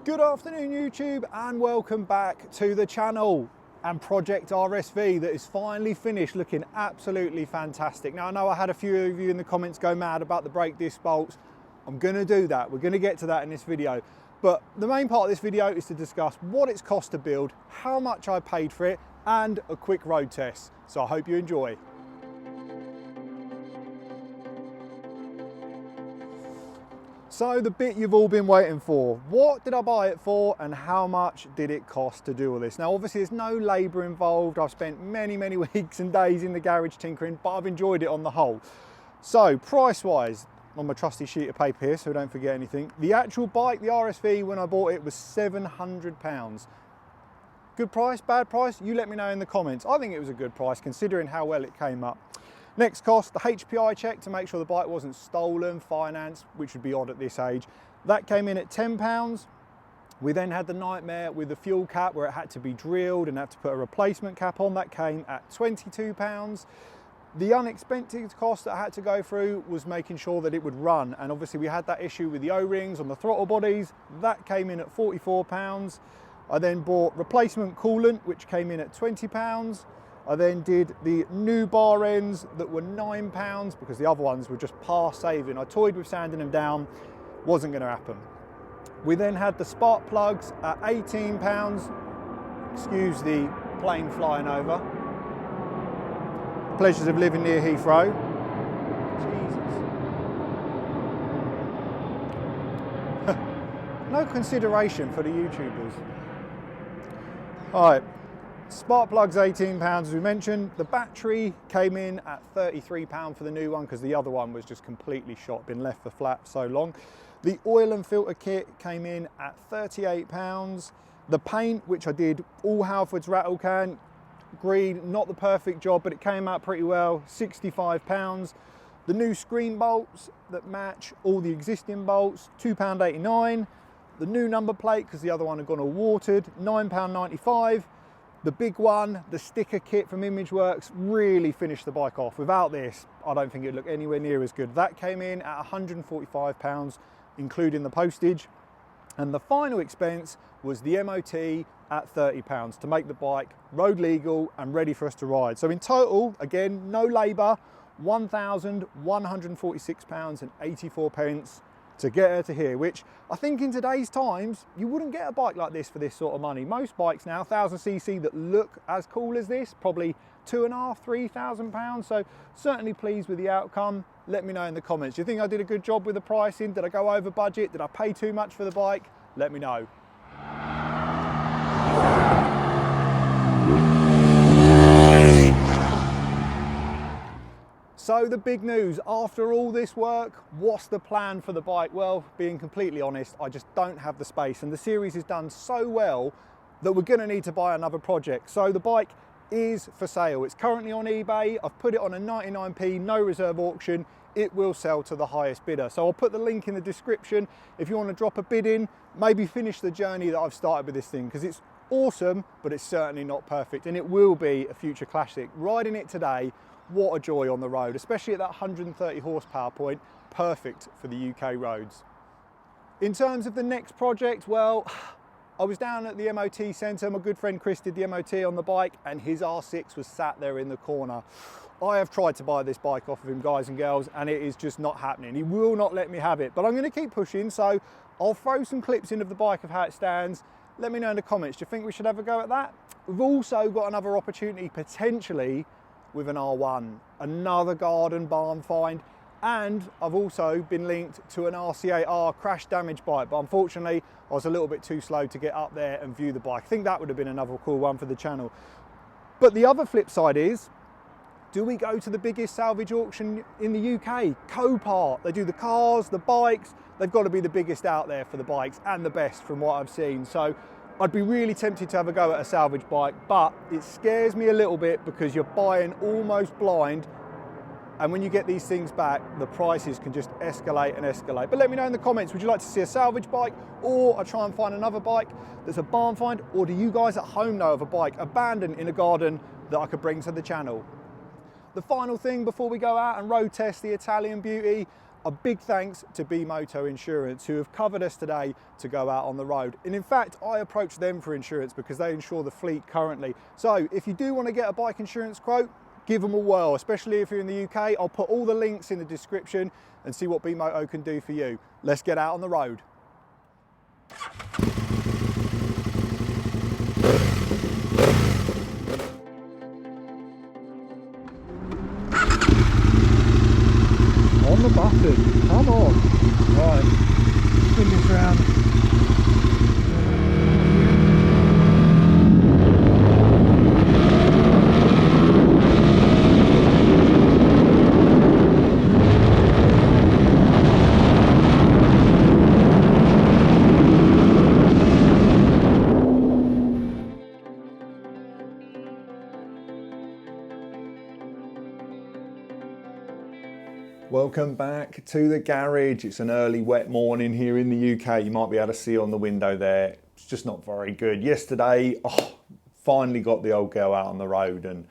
Good afternoon YouTube and welcome back to the channel and Project RSV that is finally finished, looking absolutely fantastic. Now I know I had a few of you in the comments go mad about the brake disc bolts. I'm going to do that, we're going to get to that in this video. But the main part of this video is to discuss what it's cost to build, how much I paid for it and a quick road test. So I hope you enjoy. So the bit you've all been waiting for, what did I buy it for and how much did it cost to do all this? Now obviously there's no labour involved, I've spent many weeks and days in the garage tinkering, but I've enjoyed it on the whole. So price wise, on my trusty sheet of paper here so don't forget anything, the actual bike, the RSV, when I bought it was £700. Good price, bad price? You let me know in the comments. I think it was a good price considering how well it came up. Next cost, the HPI check to make sure the bike wasn't stolen, financed, which would be odd at this age. That came in at £10. We then had the nightmare with the fuel cap where it had to be drilled and had to put a replacement cap on. That came at £22. The unexpected cost that I had to go through was making sure that it would run. And obviously we had that issue with the O-rings on the throttle bodies. That came in at £44. I then bought replacement coolant, which came in at £20. I then did the new bar ends that were £9 because the other ones were just past saving. I toyed with sanding them down, wasn't going to happen. We then had the spark plugs at £18. Excuse the plane flying over. Pleasures of living near Heathrow. Jesus. No consideration for the YouTubers. All right. Spark plugs £18 as we mentioned. The battery came in at £33 for the new one because the other one was just completely shot, been left for flat so long. The oil and filter kit came in at £38. The paint, which I did all Halfords rattle can, green, not the perfect job, but it came out pretty well, £65. The new screen bolts that match all the existing bolts, £2.89. The new number plate, because the other one had gone all watered, £9.95. The big one, the sticker kit from Imageworks, really finished the bike off. Without this, I don't think it'd look anywhere near as good. That came in at £145, including the postage. And the final expense was the MOT at £30 to make the bike road legal and ready for us to ride. So in total, again, no labour, £1,146.84 to get her to here, which I think in today's times, you wouldn't get a bike like this for this sort of money. Most bikes now, 1000cc that look as cool as this, probably £2,500, £3,000. So certainly pleased with the outcome. Let me know in the comments. Do you think I did a good job with the pricing? Did I go over budget? Did I pay too much for the bike? Let me know. So the big news, after all this work, what's the plan for the bike? Well, being completely honest, I just don't have the space and the series is done so well that we're gonna need to buy another project. So the bike is for sale. It's currently on eBay. I've put it on a 99p, no reserve auction. It will sell to the highest bidder. So I'll put the link in the description if you want to drop a bid in, maybe finish the journey that I've started with this thing because it's awesome, but it's certainly not perfect and it will be a future classic. Riding it today, what a joy on the road, especially at that 130 horsepower point, perfect for the UK roads. In terms of the next project, well, I was down at the MOT centre, my good friend Chris did the MOT on the bike and his R6 was sat there in the corner. I have tried to buy this bike off of him, guys and girls, and it is just not happening. He will not let me have it, but I'm going to keep pushing, so I'll throw some clips in of the bike of how it stands. Let me know in the comments, do you think we should have a go at that? We've also got another opportunity potentially with an R1, another garden barn find, and I've also been linked to an RCA-R crash damage bike, but unfortunately I was a little bit too slow to get up there and view the bike. I think that would have been another cool one for the channel. But the other flip side is, do we go to the biggest salvage auction in the UK? Copart, they do the cars, the bikes, they've got to be the biggest out there for the bikes and the best from what I've seen. So I'd be really tempted to have a go at a salvage bike, but it scares me a little bit because you're buying almost blind, and when you get these things back, the prices can just escalate and escalate. But let me know in the comments, would you like to see a salvage bike, or I try and find another bike that's a barn find, or do you guys at home know of a bike abandoned in a garden that I could bring to the channel? The final thing before we go out and road test the Italian beauty, A big thanks to BeMoto Insurance, who have covered us today to go out on the road. And in fact, I approached them for insurance because they insure the fleet currently. So if you do want to get a bike insurance quote, give them a whirl, especially if you're in the UK. I'll put all the links in the description and see what BeMoto can do for you. Let's get out on the road. On the button, come on. Right, spin this round. Welcome back to the garage. It's an early wet morning here in the UK. You might be able to see on the window there. It's just not very good. Yesterday, finally got the old girl out on the road and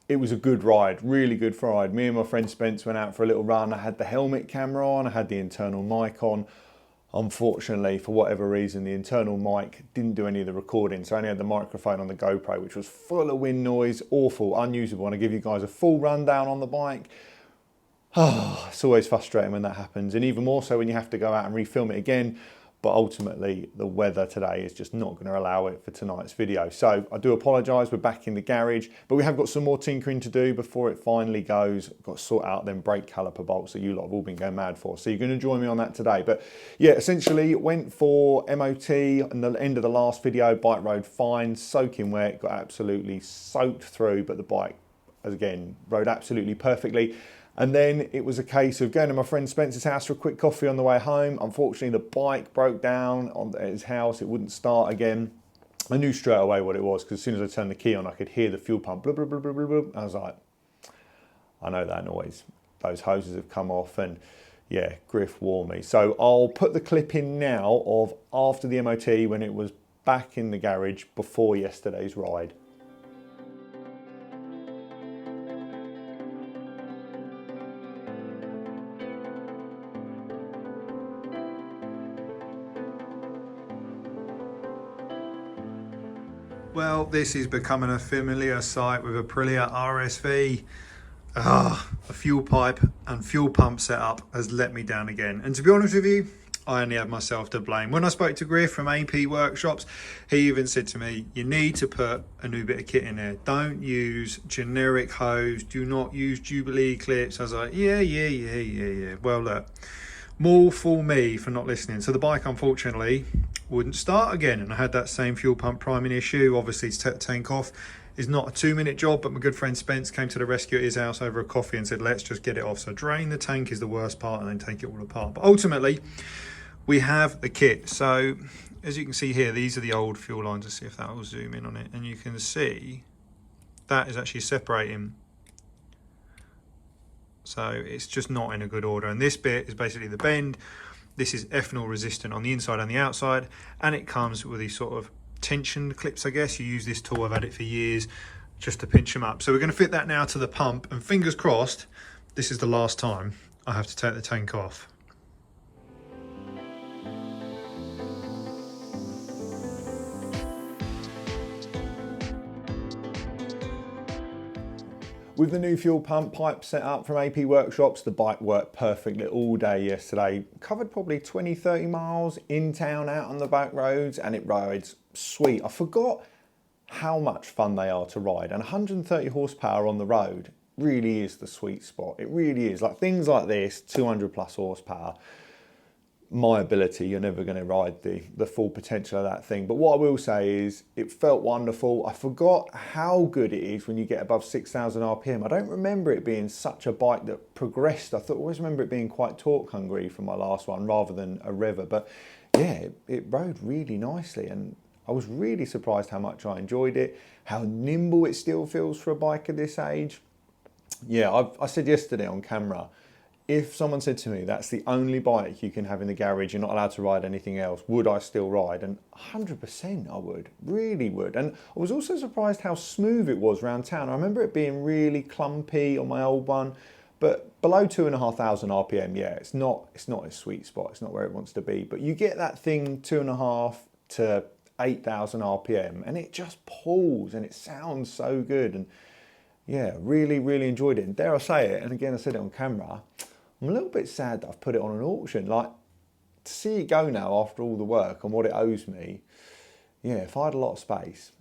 it was a good ride, really good ride. Me and my friend Spence went out for a little run. I had the helmet camera on, I had the internal mic on. Unfortunately, for whatever reason, the internal mic didn't do any of the recording, so I only had the microphone on the GoPro, which was full of wind noise, awful, unusable. And I give you guys a full rundown on the bike. It's always frustrating when that happens, and even more so when you have to go out and refilm it again. But ultimately, the weather today is just not going to allow it for tonight's video. So I do apologise, we're back in the garage, but we have got some more tinkering to do before it finally goes. Got to sort out them brake caliper bolts that you lot have all been going mad for. So you're going to join me on that today. But yeah, essentially went for MOT and the end of the last video. Bike rode fine, soaking wet, got absolutely soaked through, but the bike, as again, rode absolutely perfectly. And then it was a case of going to my friend Spencer's house for a quick coffee on the way home. Unfortunately, the bike broke down at his house. It wouldn't start again. I knew straight away what it was because as soon as I turned the key on, I could hear the fuel pump. Blah, blah, blah, blah, blah, blah. I was like, I know that noise. Those hoses have come off and yeah, Griff wore me. So I'll put the clip in now of after the MOT when it was back in the garage before yesterday's ride. Well, this is becoming a familiar sight with Aprilia RSV. A fuel pipe and fuel pump setup has let me down again. And to be honest with you, I only have myself to blame. When I spoke to Griff from AP Workshops, he even said to me, you need to put a new bit of kit in there. Don't use generic hose. Do not use Jubilee clips. I was like, yeah. Well, look, more fool me for not listening. So the bike, unfortunately, wouldn't start again. And I had that same fuel pump priming issue. Obviously, to take the tank off is not a 2-minute job, but my good friend Spence came to the rescue at his house over a coffee and said, let's just get it off. So drain the tank is the worst part and then take it all apart. But ultimately, we have the kit. So as you can see here, these are the old fuel lines. Let's see if that will zoom in on it. And you can see that is actually separating. So it's just not in a good order. And this bit is basically the bend. This is ethanol resistant on the inside and the outside. And it comes with these sort of tension clips, I guess. You use this tool, I've had it for years, just to pinch them up. So we're going to fit that now to the pump. And fingers crossed, this is the last time I have to take the tank off. With the new fuel pump pipe set up from AP Workshops, the bike worked perfectly all day yesterday. Covered probably 20-30 miles in town, out on the back roads, and it rides sweet. I forgot how much fun they are to ride, and 130 horsepower on the road really is the sweet spot. It really is. Like things like this, 200 plus horsepower, my ability, you're never going to ride the full potential of that thing. But what I will say is it felt wonderful. I forgot how good it is when you get above 6,000 RPM. I don't remember it being such a bike that progressed. I always remember it being quite torque hungry from my last one rather than a revver. But yeah, it rode really nicely and I was really surprised how much I enjoyed it, how nimble it still feels for a bike at this age. Yeah, I said yesterday on camera, if someone said to me, that's the only bike you can have in the garage, you're not allowed to ride anything else, would I still ride? And 100% I would, really would. And I was also surprised how smooth it was around town. I remember it being really clumpy on my old one, but but below 2,500 RPM, yeah, it's not a sweet spot. It's not where it wants to be. But you get that thing 2.5 to 8,000 RPM, and it just pulls, and it sounds so good. And yeah, really, really enjoyed it. And dare I say it, and again, I said it on camera, I'm a little bit sad that I've put it on an auction. Like, to see it go now after all the work and what it owes me, yeah, if I had a lot of space,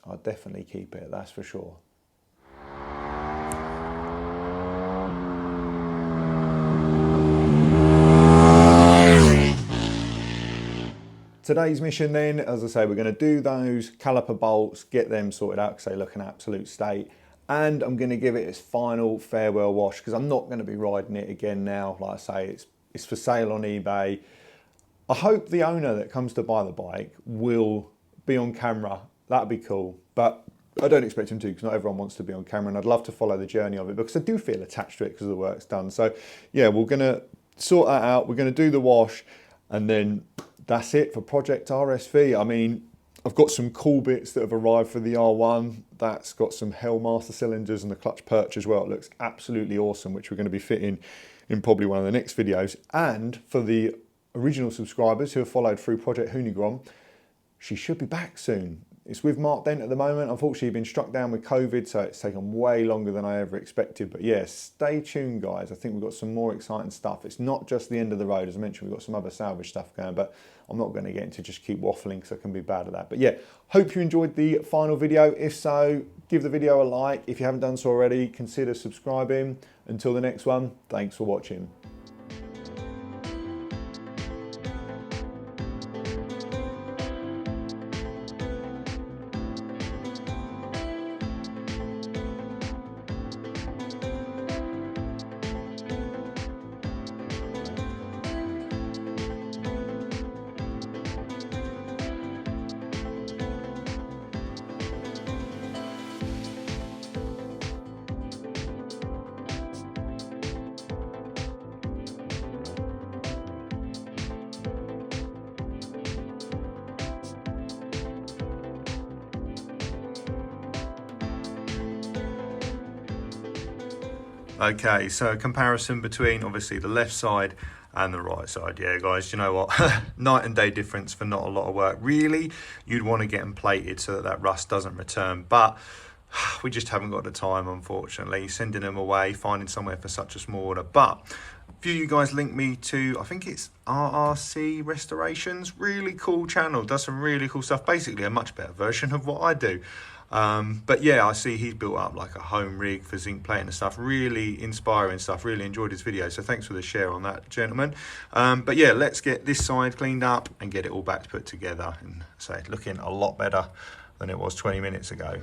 I'd definitely keep it, that's for sure. Today's mission then, as I say, we're going to do those caliper bolts, get them sorted out because they look an absolute state. And I'm going to give it its final farewell wash because I'm not going to be riding it again now. Like I say, it's for sale on eBay. I hope the owner that comes to buy the bike will be on camera. That'd be cool. But I don't expect him to because not everyone wants to be on camera, and I'd love to follow the journey of it because I do feel attached to it because of the work's done. So yeah, we're going to sort that out. We're going to do the wash, and then that's it for Project RSV. I mean, I've got some cool bits that have arrived for the R1. That's got some Hellmaster cylinders and the clutch perch as well. It looks absolutely awesome, which we're going to be fitting in probably one of the next videos. And for the original subscribers who have followed through Project Hoonigrom, she should be back soon. It's with Mark Dent at the moment. Unfortunately, been struck down with COVID, so it's taken way longer than I ever expected. But yeah, stay tuned, guys. I think we've got some more exciting stuff. It's not just the end of the road. As I mentioned, we've got some other salvage stuff going, but I'm not going to get into just keep waffling because I can be bad at that. But yeah, hope you enjoyed the final video. If so, give the video a like. If you haven't done so already, consider subscribing. Until the next one, thanks for watching. Okay, so a comparison between obviously the left side and the right side. Yeah, guys, you know what? Night and day difference for not a lot of work. Really, you'd want to get them plated so that that rust doesn't return, but we just haven't got the time, unfortunately, sending them away, finding somewhere for such a small order. But a few of you guys linked me to, I think it's RRC Restorations, really cool channel, does some really cool stuff, basically a much better version of what I do. But yeah, I see he's built up like a home rig for zinc plating and stuff, really inspiring stuff, really enjoyed his video, so thanks for the share on that, gentlemen. But yeah, let's get this side cleaned up and get it all back put together, and say looking a lot better than it was 20 minutes ago.